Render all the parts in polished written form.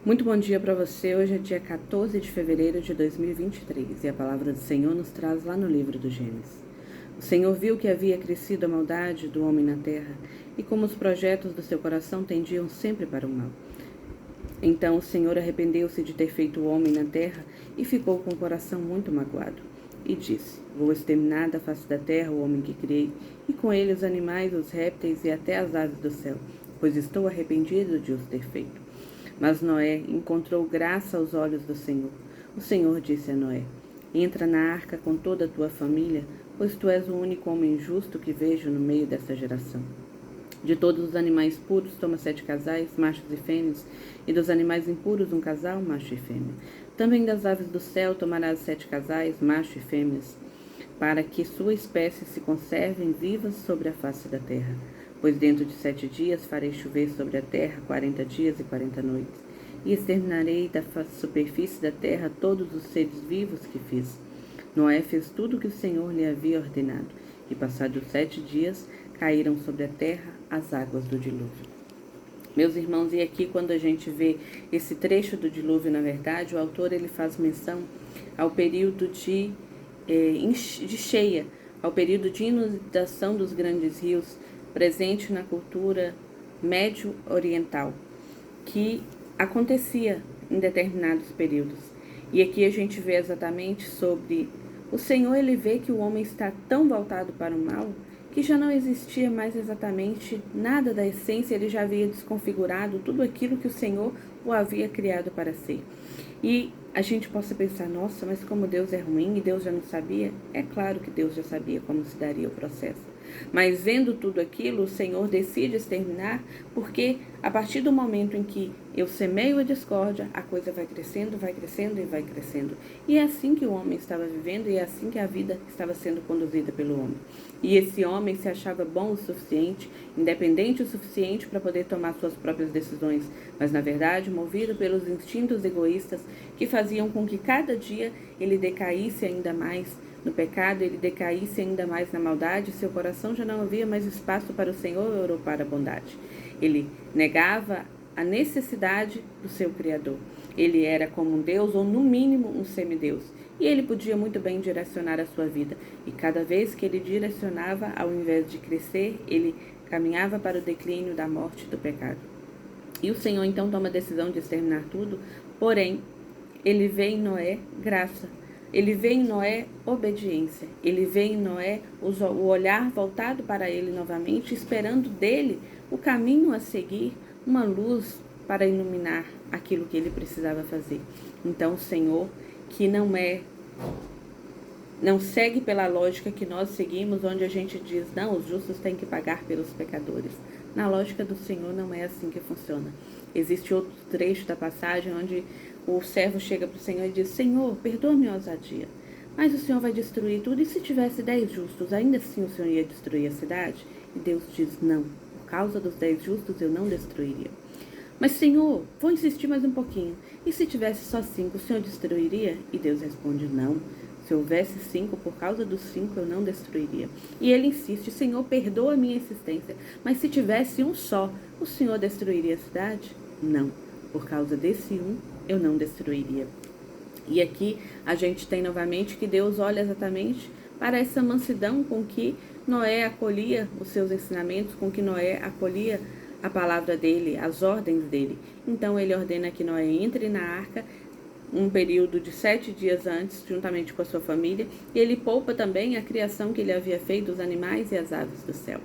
Muito bom dia para você. Hoje é dia 14 de fevereiro de 2023 e a palavra do Senhor nos traz lá no livro do Gênesis. O Senhor viu que havia crescido a maldade do homem na terra e como os projetos do seu coração tendiam sempre para o mal. Então o Senhor arrependeu-se de ter feito o homem na terra e ficou com o coração muito magoado. E disse: Vou exterminar da face da terra o homem que criei, e com ele os animais, os répteis e até as aves do céu, pois estou arrependido de os ter feito. Mas Noé encontrou graça aos olhos do Senhor. O Senhor disse a Noé: Entra na arca com toda a tua família, pois tu és o único homem justo que vejo no meio dessa geração. De todos os animais puros, toma 7 casais, machos e fêmeas, e dos animais impuros, um casal, macho e fêmea. Também das aves do céu tomarás 7 casais, macho e fêmeas, para que sua espécie se conservem vivas sobre a face da terra. Pois dentro de 7 dias farei chover sobre a terra 40 dias e 40 noites, e exterminarei da superfície da terra todos os seres vivos que fiz. Noé fez tudo o que o Senhor lhe havia ordenado, e passados 7 dias caíram sobre a terra as águas do dilúvio. Meus irmãos, e aqui quando a gente vê esse trecho do dilúvio, na verdade, o autor ele faz menção ao período de cheia, ao período de inundação dos grandes rios, presente na cultura médio-oriental, que acontecia em determinados períodos. E aqui a gente vê exatamente sobre o Senhor, ele vê que o homem está tão voltado para o mal que já não existia mais exatamente nada da essência, ele já havia desconfigurado tudo aquilo que o Senhor o havia criado para ser. E a gente possa pensar, nossa, mas como Deus é ruim e Deus já não sabia? É claro que Deus já sabia como se daria o processo. Mas vendo tudo aquilo, o Senhor decide exterminar, porque a partir do momento em que eu semeio a discórdia, a coisa vai crescendo e vai crescendo. E é assim que o homem estava vivendo e é assim que a vida estava sendo conduzida pelo homem. E esse homem se achava bom o suficiente, independente o suficiente para poder tomar suas próprias decisões, mas na verdade movido pelos instintos egoístas que faziam com que cada dia ele decaísse ainda mais no pecado, ele decaísse ainda mais na maldade, seu coração já não havia mais espaço para o Senhor ou para a bondade. Ele negava a necessidade do seu Criador. Ele era como um Deus, ou no mínimo um semideus. E ele podia muito bem direcionar a sua vida. E cada vez que ele direcionava, ao invés de crescer, ele caminhava para o declínio da morte e do pecado. E o Senhor então toma a decisão de exterminar tudo, porém, ele vê em Noé graça. Ele vê em Noé obediência. Ele vê em Noé o olhar voltado para ele novamente, esperando dele o caminho a seguir, uma luz para iluminar aquilo que ele precisava fazer. Então, o Senhor, que não segue pela lógica que nós seguimos, onde a gente diz, não, os justos têm que pagar pelos pecadores. Na lógica do Senhor não é assim que funciona. Existe outro trecho da passagem onde o servo chega para o Senhor e diz, Senhor, perdoa-me a ousadia, mas o Senhor vai destruir tudo, e se tivesse 10 justos, ainda assim o Senhor ia destruir a cidade? E Deus diz, não, por causa dos 10 justos eu não destruiria. Mas Senhor, vou insistir mais um pouquinho, e se tivesse só 5, o Senhor destruiria? E Deus responde, não, se houvesse 5, por causa dos 5 eu não destruiria. E ele insiste, Senhor, perdoa a minha insistência, mas se tivesse um só, o Senhor destruiria a cidade? Não, por causa desse um eu não destruiria. E aqui a gente tem novamente que Deus olha exatamente para essa mansidão com que Noé acolhia os seus ensinamentos, com que Noé acolhia a palavra dele, as ordens dele. Então ele ordena que Noé entre na arca um período de 7 dias antes, juntamente com a sua família, e ele poupa também a criação que ele havia feito, os animais e as aves do céu.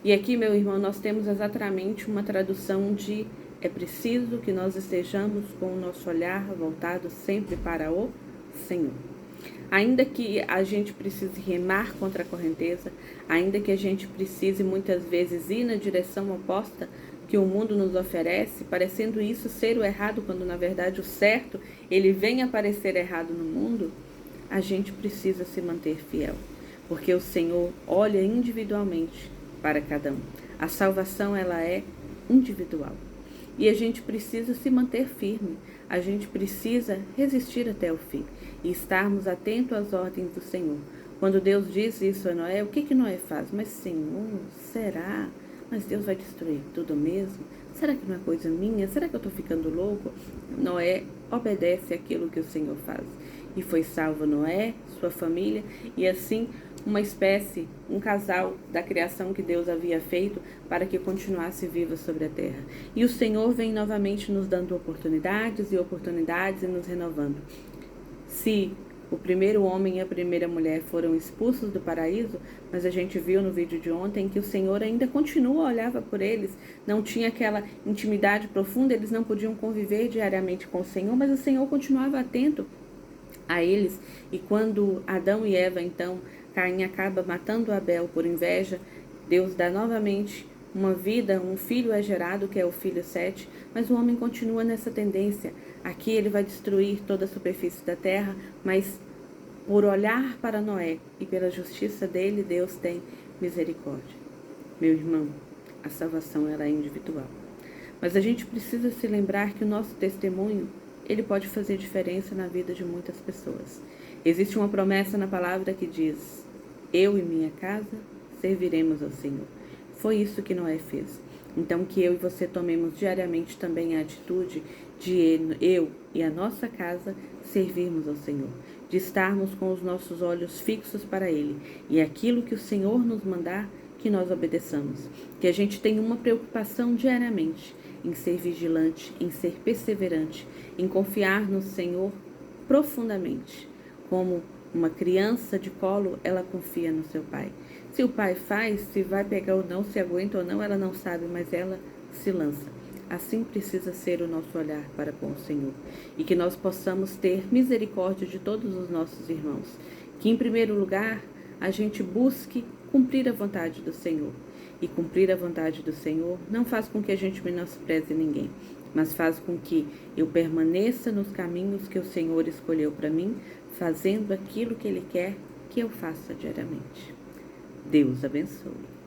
E aqui, meu irmão, nós temos exatamente uma tradução de é preciso que nós estejamos com o nosso olhar voltado sempre para o Senhor. Ainda que a gente precise remar contra a correnteza, ainda que a gente precise muitas vezes ir na direção oposta que o mundo nos oferece, parecendo isso ser o errado, quando na verdade o certo, ele vem a parecer errado no mundo, a gente precisa se manter fiel, porque o Senhor olha individualmente para cada um. A salvação, ela é individual. E a gente precisa se manter firme, a gente precisa resistir até o fim e estarmos atentos às ordens do Senhor. Quando Deus diz isso a Noé, o que Noé faz? Mas Senhor, será? Mas Deus vai destruir tudo mesmo? Será que não é coisa minha? Será que eu estou ficando louco? Noé obedece aquilo que o Senhor faz. E foi salvo Noé, sua família, e assim uma espécie, um casal da criação que Deus havia feito para que continuasse viva sobre a terra. E o Senhor vem novamente nos dando oportunidades e oportunidades e nos renovando. Se o primeiro homem e a primeira mulher foram expulsos do paraíso, mas a gente viu no vídeo de ontem que o Senhor ainda continua, olhava por eles, não tinha aquela intimidade profunda, eles não podiam conviver diariamente com o Senhor, mas o Senhor continuava atento a eles. E quando Adão e Eva, então, Caim acaba matando Abel por inveja, Deus dá novamente uma vida, um filho é gerado, que é o filho Sete, mas o homem continua nessa tendência. Aqui ele vai destruir toda a superfície da terra, mas por olhar para Noé e pela justiça dele, Deus tem misericórdia. Meu irmão, a salvação ela é individual. Mas a gente precisa se lembrar que o nosso testemunho, ele pode fazer diferença na vida de muitas pessoas. Existe uma promessa na palavra que diz: eu e minha casa serviremos ao Senhor. Foi isso que Noé fez. Então que eu e você tomemos diariamente também a atitude de eu e a nossa casa servirmos ao Senhor, de estarmos com os nossos olhos fixos para Ele, e aquilo que o Senhor nos mandar, que nós obedeçamos. Que a gente tenha uma preocupação diariamente em ser vigilante, em ser perseverante, em confiar no Senhor profundamente. Como uma criança de colo, ela confia no seu pai. Se o pai faz, se vai pegar ou não, se aguenta ou não, ela não sabe, mas ela se lança. Assim precisa ser o nosso olhar para com o Senhor. E que nós possamos ter misericórdia de todos os nossos irmãos. Que, em primeiro lugar, a gente busque cumprir a vontade do Senhor. E cumprir a vontade do Senhor não faz com que a gente menospreze ninguém, mas faz com que eu permaneça nos caminhos que o Senhor escolheu para mim, fazendo aquilo que Ele quer que eu faça diariamente. Deus abençoe.